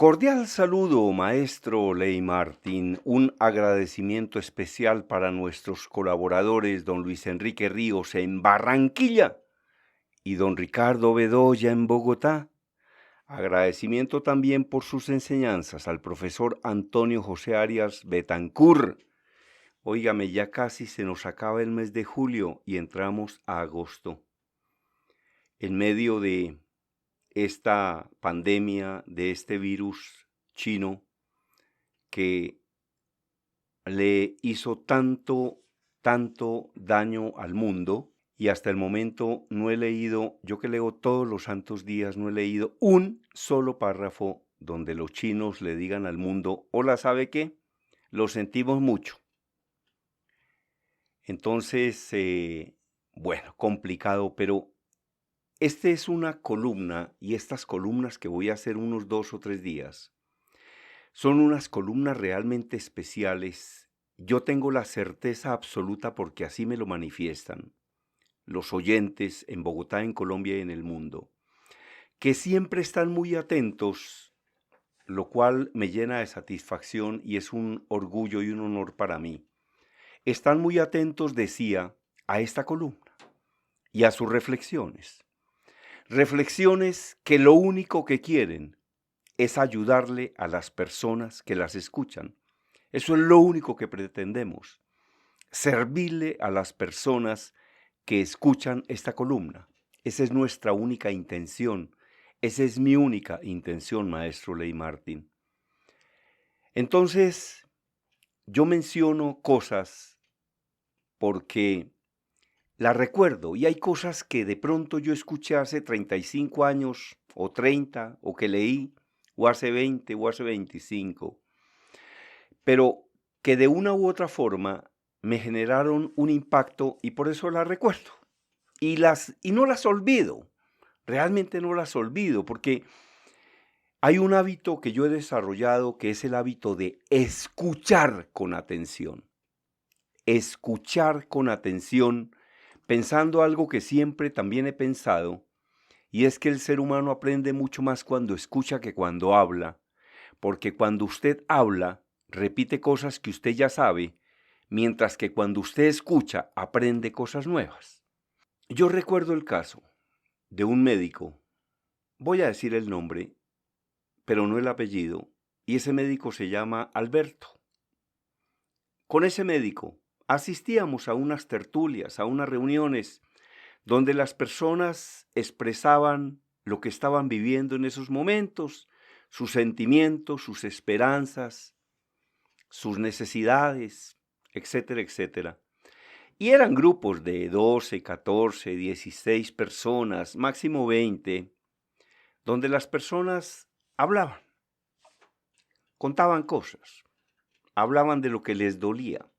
Cordial saludo, maestro Ley Martín. Un agradecimiento especial para nuestros colaboradores, don Luis Enrique Ríos en Barranquilla y don Ricardo Bedoya en Bogotá. Agradecimiento también por sus enseñanzas al profesor Antonio José Arias Betancur. Óigame, ya casi se nos acaba el mes de julio y entramos a agosto. En medio de esta pandemia, de este virus chino que le hizo tanto daño al mundo, y hasta el momento no he leído, yo que leo todos los santos días, no he leído un solo párrafo donde los chinos le digan al mundo, hola, ¿sabe qué? Lo sentimos mucho. Entonces, bueno, complicado, pero esta es una columna, y estas columnas que voy a hacer unos 2 o 3 días, son unas columnas realmente especiales. Yo tengo la certeza absoluta porque así me lo manifiestan los oyentes en Bogotá, en Colombia y en el mundo, que siempre están muy atentos, lo cual me llena de satisfacción y es un orgullo y un honor para mí. Están muy atentos, decía, a esta columna y a sus reflexiones. Reflexiones que lo único que quieren es ayudarle a las personas que las escuchan. Eso es lo único que pretendemos, servirle a las personas que escuchan esta columna. Esa es nuestra única intención. Esa es mi única intención, maestro Ley Martín. Entonces, yo menciono cosas porque las recuerdo y hay cosas que de pronto yo escuché hace 35 años o 30 o que leí o hace 20 o hace 25, pero que de una u otra forma me generaron un impacto y por eso las recuerdo. Y no las olvido, realmente no las olvido, porque hay un hábito que yo he desarrollado que es el hábito de escuchar con atención. Escuchar con atención, pensando algo que siempre también he pensado, y es que el ser humano aprende mucho más cuando escucha que cuando habla, porque cuando usted habla, repite cosas que usted ya sabe, mientras que cuando usted escucha, aprende cosas nuevas. Yo recuerdo el caso de un médico, voy a decir el nombre, pero no el apellido, y ese médico se llama Alberto. Con ese médico asistíamos a unas tertulias, a unas reuniones, donde las personas expresaban lo que estaban viviendo en esos momentos, sus sentimientos, sus esperanzas, sus necesidades, etcétera, etcétera. Y eran grupos de 12, 14, 16 personas, máximo 20, donde las personas hablaban, contaban cosas, hablaban de lo que les dolía.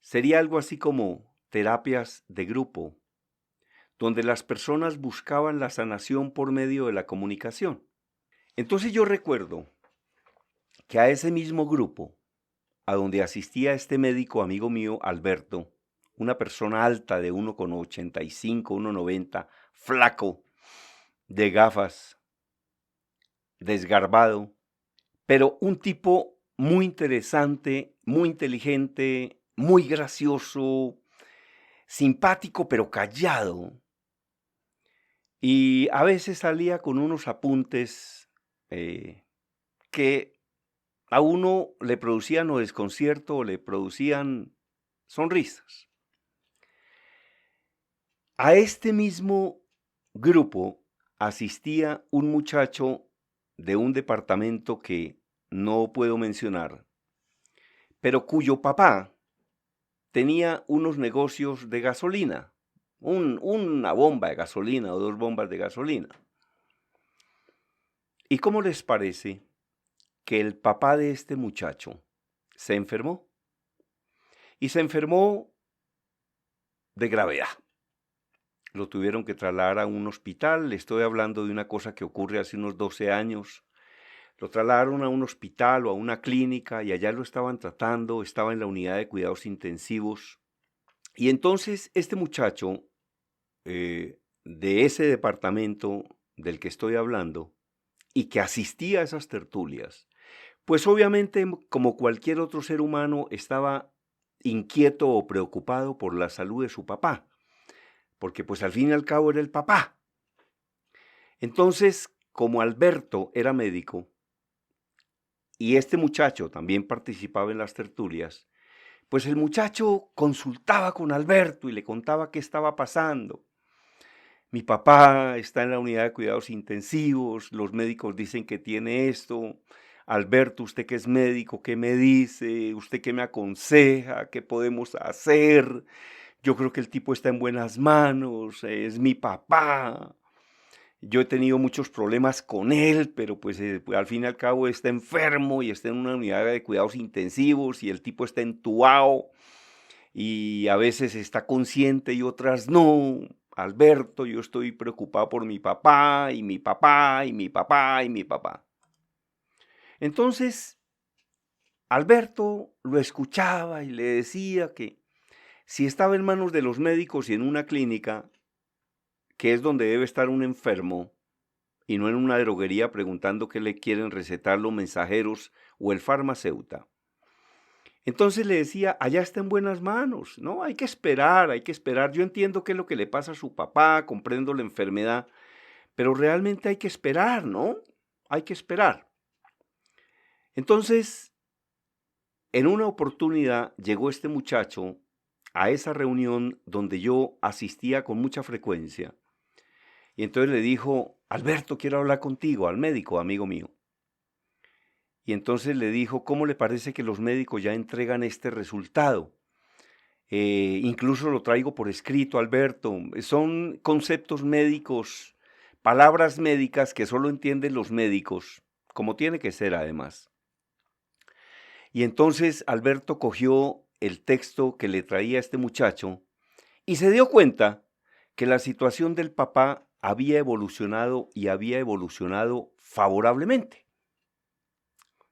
Sería algo así como terapias de grupo, donde las personas buscaban la sanación por medio de la comunicación. Entonces yo recuerdo que a ese mismo grupo, a donde asistía este médico amigo mío, Alberto, una persona alta de 1,85, 1,90, flaco, de gafas, desgarbado, pero un tipo muy interesante, muy inteligente, muy gracioso, simpático pero callado. Y a veces salía con unos apuntes que a uno le producían o desconcierto o le producían sonrisas. A este mismo grupo asistía un muchacho de un departamento que no puedo mencionar, pero cuyo papá tenía unos negocios de gasolina, una bomba de gasolina o 2 bombas de gasolina. ¿Y cómo les parece que el papá de este muchacho se enfermó? Y se enfermó de gravedad. Lo tuvieron que trasladar a un hospital. Le estoy hablando de una cosa que ocurre hace unos 12 años. Lo trasladaron a un hospital o a una clínica y allá lo estaban tratando, estaba en la unidad de cuidados intensivos. Y entonces este muchacho de ese departamento del que estoy hablando y que asistía a esas tertulias, pues obviamente, como cualquier otro ser humano, estaba inquieto o preocupado por la salud de su papá, porque pues al fin y al cabo era el papá. Entonces, como Alberto era médico y este muchacho también participaba en las tertulias, pues el muchacho consultaba con Alberto y le contaba qué estaba pasando. Mi papá está en la unidad de cuidados intensivos, los médicos dicen que tiene esto. Alberto, usted que es médico, ¿qué me dice? ¿Usted qué me aconseja? ¿Qué podemos hacer? Yo creo que el tipo está en buenas manos, es mi papá. Yo he tenido muchos problemas con él, pero pues al fin y al cabo está enfermo y está en una unidad de cuidados intensivos y el tipo está entubado y a veces está consciente y otras no. Alberto, yo estoy preocupado por mi papá y mi papá y mi papá y mi papá. Entonces, Alberto lo escuchaba y le decía que si estaba en manos de los médicos y en una clínica, que es donde debe estar un enfermo, y no en una droguería preguntando qué le quieren recetar los mensajeros o el farmacéutico. Entonces le decía, allá está en buenas manos, ¿no? Hay que esperar, hay que esperar. Yo entiendo qué es lo que le pasa a su papá, comprendo la enfermedad, pero realmente hay que esperar, ¿no? Hay que esperar. Entonces, en una oportunidad llegó este muchacho a esa reunión donde yo asistía con mucha frecuencia. Y entonces le dijo, Alberto, quiero hablar contigo, al médico, amigo mío. Y entonces le dijo, ¿cómo le parece que los médicos ya entregan este resultado? Incluso lo traigo por escrito, Alberto. Son conceptos médicos, palabras médicas que solo entienden los médicos, como tiene que ser además. Y entonces Alberto cogió el texto que le traía este muchacho y se dio cuenta que la situación del papá había evolucionado y había evolucionado favorablemente.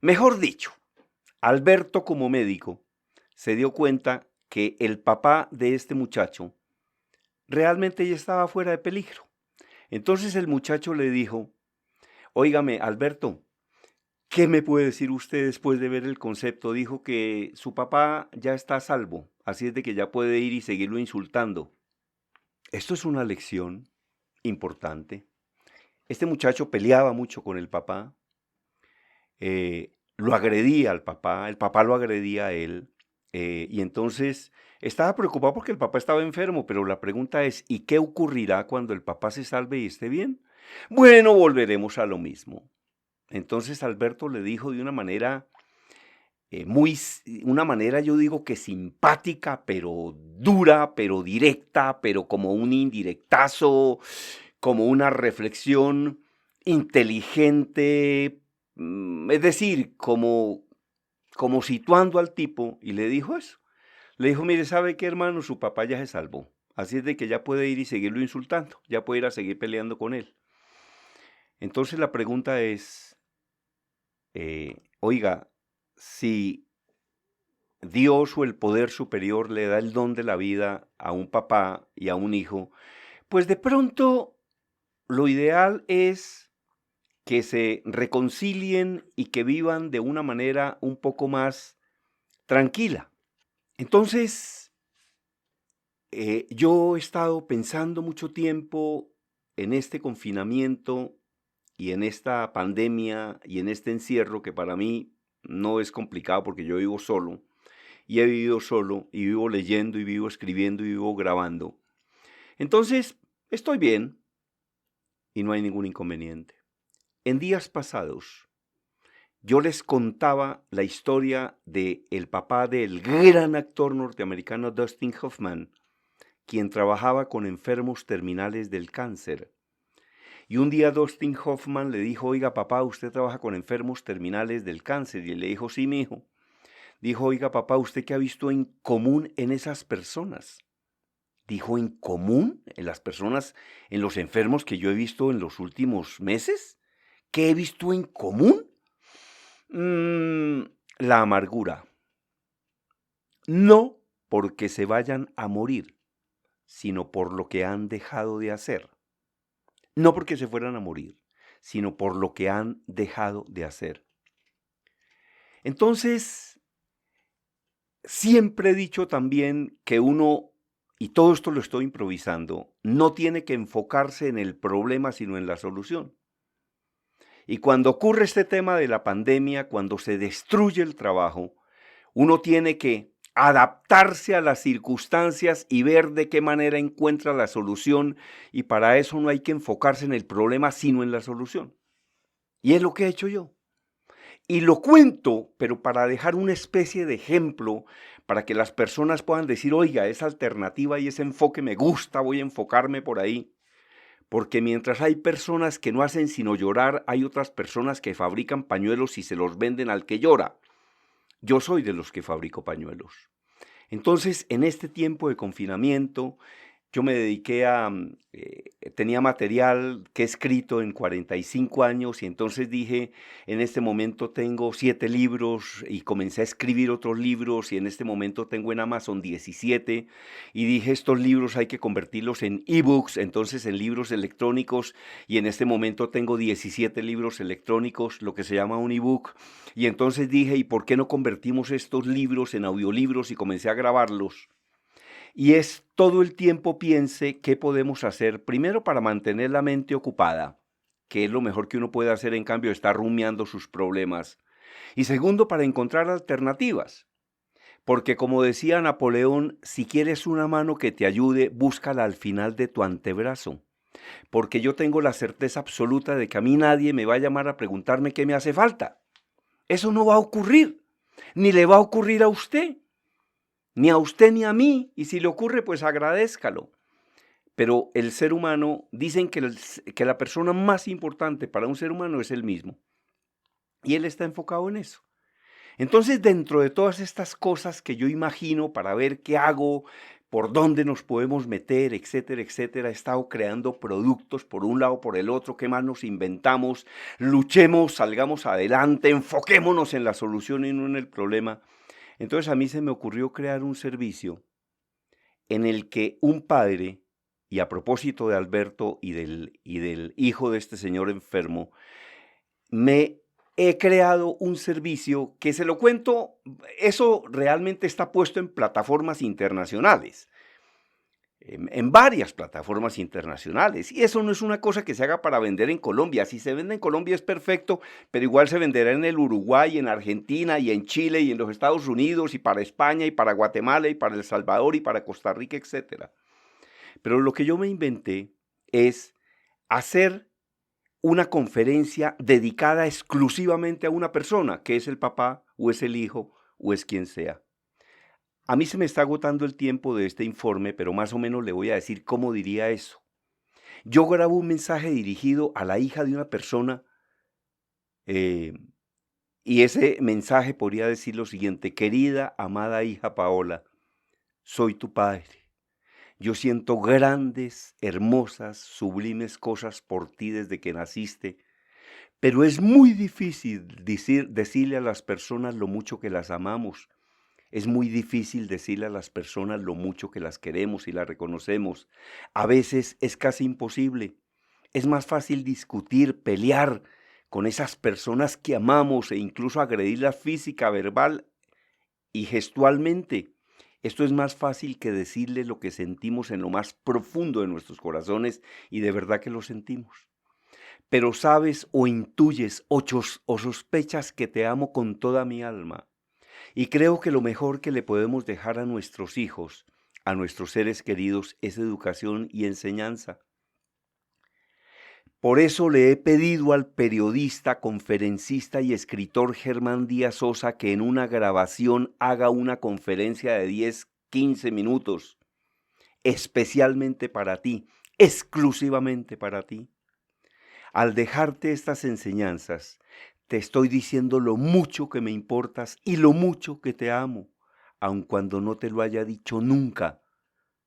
Mejor dicho, Alberto como médico se dio cuenta que el papá de este muchacho realmente ya estaba fuera de peligro. Entonces el muchacho le dijo, óigame, Alberto, ¿qué me puede decir usted después de ver el concepto? Dijo que su papá ya está a salvo, así es de que ya puede ir y seguirlo insultando. Esto es una lección importante. Este muchacho peleaba mucho con el papá, lo agredía al papá, el papá lo agredía a él, y entonces estaba preocupado porque el papá estaba enfermo, pero la pregunta es, ¿y qué ocurrirá cuando el papá se salve y esté bien? Bueno, volveremos a lo mismo. Entonces Alberto le dijo de una manera una manera yo digo que simpática, pero dura, pero directa, pero como un indirectazo, como una reflexión inteligente, es decir, como situando al tipo, y le dijo eso. Le dijo, mire, ¿sabe qué, hermano? Su papá ya se salvó. Así es de que ya puede ir y seguirlo insultando, ya puede ir a seguir peleando con él. Entonces la pregunta es, oiga, si Dios o el poder superior le da el don de la vida a un papá y a un hijo, pues de pronto lo ideal es que se reconcilien y que vivan de una manera un poco más tranquila. Entonces, yo he estado pensando mucho tiempo en este confinamiento y en esta pandemia y en este encierro que para mí no es complicado porque yo vivo solo y he vivido solo y vivo leyendo y vivo escribiendo y vivo grabando. Entonces, estoy bien y no hay ningún inconveniente. En días pasados, yo les contaba la historia de el papá del gran actor norteamericano Dustin Hoffman, quien trabajaba con enfermos terminales del cáncer. Y un día Dustin Hoffman le dijo, oiga papá, usted trabaja con enfermos terminales del cáncer. Y él le dijo, sí, mi hijo. Dijo, oiga papá, ¿usted qué ha visto en común en esas personas? Dijo, ¿en común en las personas, en los enfermos que yo he visto en los últimos meses? ¿Qué he visto en común? Mm, la amargura. No porque se vayan a morir, sino por lo que han dejado de hacer. No porque se fueran a morir, sino por lo que han dejado de hacer. Entonces, siempre he dicho también que uno, y todo esto lo estoy improvisando, no tiene que enfocarse en el problema, sino en la solución. Y cuando ocurre este tema de la pandemia, cuando se destruye el trabajo, uno tiene que adaptarse a las circunstancias y ver de qué manera encuentra la solución, y para eso no hay que enfocarse en el problema, sino en la solución. Y es lo que he hecho yo. Y lo cuento, pero para dejar una especie de ejemplo, para que las personas puedan decir, oiga, esa alternativa y ese enfoque me gusta, voy a enfocarme por ahí. Porque mientras hay personas que no hacen sino llorar, hay otras personas que fabrican pañuelos y se los venden al que llora. Yo soy de los que fabrico pañuelos. Entonces, en este tiempo de confinamiento, yo me dediqué tenía material que he escrito en 45 años, y entonces dije, en este momento tengo 7 libros, y comencé a escribir otros libros, y en este momento tengo en Amazon 17, y dije, estos libros hay que convertirlos en ebooks, entonces en libros electrónicos, y en este momento tengo 17 libros electrónicos, lo que se llama un ebook, y entonces dije, ¿y por qué no convertimos estos libros en audiolibros? Y comencé a grabarlos. Y es todo el tiempo piense qué podemos hacer, primero para mantener la mente ocupada, que es lo mejor que uno puede hacer en cambio de estar rumiando sus problemas. Y segundo, para encontrar alternativas. Porque como decía Napoleón, si quieres una mano que te ayude, búscala al final de tu antebrazo. Porque yo tengo la certeza absoluta de que a mí nadie me va a llamar a preguntarme qué me hace falta. Eso no va a ocurrir, ni le va a ocurrir a usted. Ni a usted ni a mí, y si le ocurre, pues agradézcalo. Pero el ser humano, dicen que la persona más importante para un ser humano es él mismo. Y él está enfocado en eso. Entonces, dentro de todas estas cosas que yo imagino para ver qué hago, por dónde nos podemos meter, etcétera, etcétera, he estado creando productos por un lado, por el otro, qué más nos inventamos, luchemos, salgamos adelante, enfoquémonos en la solución y no en el problema. Entonces a mí se me ocurrió crear un servicio en el que un padre, y a propósito de Alberto y del hijo de este señor enfermo, me he creado un servicio que se lo cuento, eso realmente está puesto en plataformas internacionales, en varias plataformas internacionales. Y eso no es una cosa que se haga para vender en Colombia. Si se vende en Colombia es perfecto, pero igual se venderá en el Uruguay, en Argentina y en Chile y en los Estados Unidos y para España y para Guatemala y para El Salvador y para Costa Rica, etcétera. Pero lo que yo me inventé es hacer una conferencia dedicada exclusivamente a una persona, que es el papá o es el hijo o es quien sea. A mí se me está agotando el tiempo de este informe, pero más o menos le voy a decir cómo diría eso. Yo grabo un mensaje dirigido a la hija de una persona, eh, y ese mensaje podría decir lo siguiente: querida, amada hija Paola, soy tu padre. Yo siento grandes, hermosas, sublimes cosas por ti desde que naciste, pero es muy difícil decirle a las personas lo mucho que las amamos. Es muy difícil decirle a las personas lo mucho que las queremos y las reconocemos. A veces es casi imposible. Es más fácil discutir, pelear con esas personas que amamos e incluso agredirlas física, verbal y gestualmente. Esto es más fácil que decirle lo que sentimos en lo más profundo de nuestros corazones, y de verdad que lo sentimos. Pero sabes o intuyes o sospechas que te amo con toda mi alma. Y creo que lo mejor que le podemos dejar a nuestros hijos, a nuestros seres queridos, es educación y enseñanza. Por eso le he pedido al periodista, conferencista y escritor Germán Díaz Sosa que en una grabación haga una conferencia de 10, 15 minutos, especialmente para ti, exclusivamente para ti. Al dejarte estas enseñanzas, te estoy diciendo lo mucho que me importas y lo mucho que te amo, aun cuando no te lo haya dicho nunca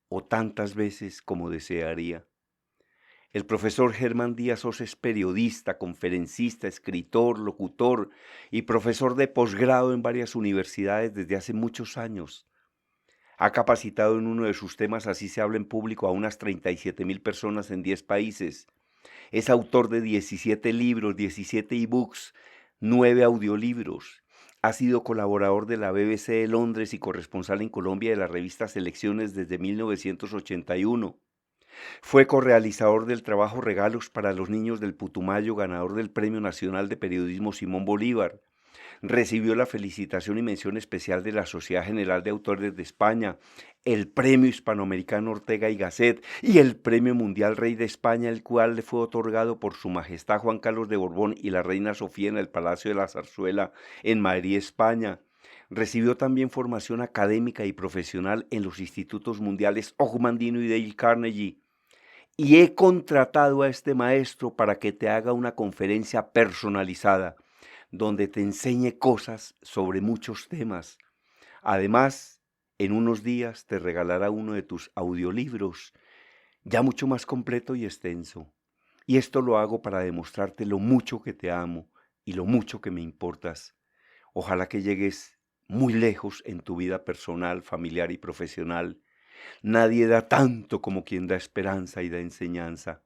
o tantas veces como desearía. El profesor Germán Díaz Sosa es periodista, conferencista, escritor, locutor y profesor de posgrado en varias universidades desde hace muchos años. Ha capacitado en uno de sus temas Así se habla en público a unas 37,000 personas en 10 países. Es autor de 17 libros, 17 ebooks, 9 audiolibros. Ha sido colaborador de la BBC de Londres y corresponsal en Colombia de la revista Selecciones desde 1981. Fue correalizador del trabajo Regalos para los Niños del Putumayo, ganador del Premio Nacional de Periodismo Simón Bolívar. Recibió la felicitación y mención especial de la Sociedad General de Autores de España, el Premio Hispanoamericano Ortega y Gasset y el Premio Mundial Rey de España, el cual le fue otorgado por Su Majestad Juan Carlos de Borbón y la Reina Sofía en el Palacio de la Zarzuela en Madrid, España. Recibió también formación académica y profesional en los institutos mundiales Mandino y Dale Carnegie. Y he contratado a este maestro para que te haga una conferencia personalizada, donde te enseñe cosas sobre muchos temas. Además, en unos días te regalará uno de tus audiolibros, ya mucho más completo y extenso. Y esto lo hago para demostrarte lo mucho que te amo y lo mucho que me importas. Ojalá que llegues muy lejos en tu vida personal, familiar y profesional. Nadie da tanto como quien da esperanza y da enseñanza.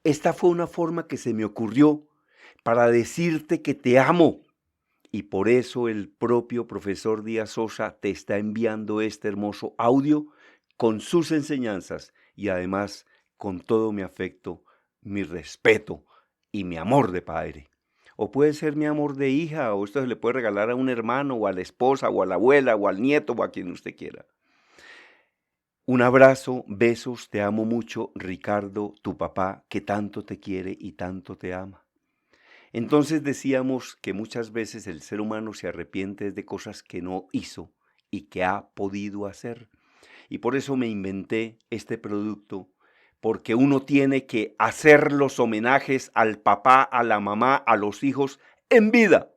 Esta fue una forma que se me ocurrió para decirte que te amo. Y por eso el propio profesor Díaz Sosa te está enviando este hermoso audio con sus enseñanzas y además con todo mi afecto, mi respeto y mi amor de padre. O puede ser mi amor de hija, o esto se le puede regalar a un hermano, o a la esposa, o a la abuela, o al nieto, o a quien usted quiera. Un abrazo, besos, te amo mucho, Ricardo, tu papá, que tanto te quiere y tanto te ama. Entonces decíamos que muchas veces el ser humano se arrepiente de cosas que no hizo y que ha podido hacer. Y por eso me inventé este producto, porque uno tiene que hacer los homenajes al papá, a la mamá, a los hijos en vida.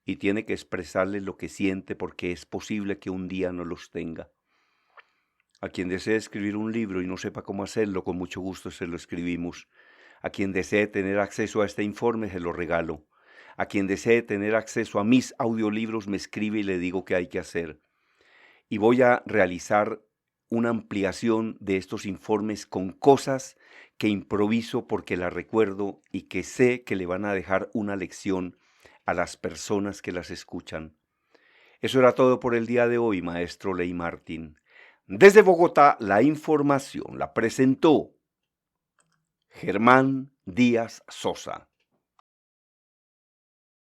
Y tiene que expresarles lo que siente porque es posible que un día no los tenga. A quien desee escribir un libro y no sepa cómo hacerlo, con mucho gusto se lo escribimos. A quien desee tener acceso a este informe, se lo regalo. A quien desee tener acceso a mis audiolibros, me escribe y le digo qué hay que hacer. Y voy a realizar una ampliación de estos informes con cosas que improviso porque las recuerdo y que sé que le van a dejar una lección a las personas que las escuchan. Eso era todo por el día de hoy, maestro Ley Martín. Desde Bogotá, la información la presentó Germán Díaz Sosa.